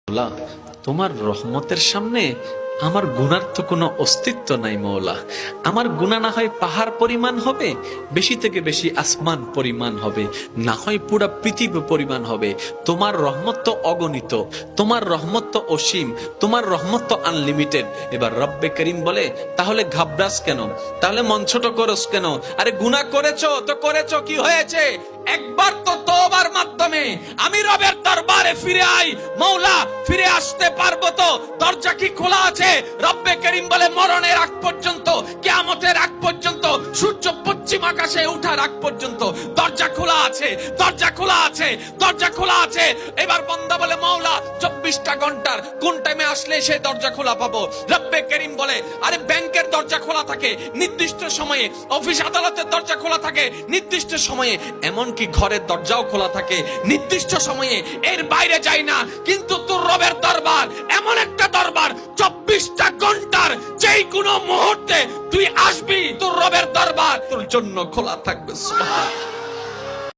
মৌলা, তোমার রহমতের সামনে আমার গুনার তো কোনো অস্তিত্ব নাই মৌলা। আমার গুনাহ না হয় পাহাড় পরিমাণ হবে, বেশি থেকে বেশি আসমান পরিমাণ হবে, না হয় পুরা পৃথিবী পরিমাণ হবে। তোমার রহমত তো অগণিত, তোমার রহমত তো অসীম, তোমার রহমত তো আনলিমিটেড। এবার রব্বে করিম বলে, তাহলে ঘাবড়াস কেন, তাহলে মন ছোট করস কেন? আরে গুনাহ করেছো তো করেছো, কি হয়েছে? একবার তো তওবার মাধ্যমে আমি রবের দরবারে ফিরে আই। মৌলা, ফিরে আসতে পারবো তো? দরজা কি খোলা আছে? রব্বে করিম বলে, মরণের আগ পর্যন্ত, কিয়ামতের আগ পর্যন্ত, সূর্য পশ্চিম আকাশে ওঠার আগ পর্যন্ত দরজা খোলা আছে, দরজা খোলা আছে, দরজা খোলা আছে। এবার বান্দা বলে, মৌলা 24টা ঘন্টার কোন টাইমে আসলে সেই দরজা খোলা পাবো? রব্বে করিম বলে, আরে ব্যাংকের দরজা খোলা থাকে নির্দিষ্ট সময়ে, অফিস আদালতের দরজা খোলা থাকে নির্দিষ্ট সময়ে, এমনকি ঘরের দরজাও খোলা থাকে নির্দিষ্ট সময়ে, এর বাইরে যাই না। কিন্তু তোর রবের দরবার এমন একটা দরবার, 24টা ঘন্টার যেই কোনো মুহূর্তে তুই আসবি, তোর রবের দরবার তোর জন্য খোলা থাকবে। সুবহানাল্লাহ।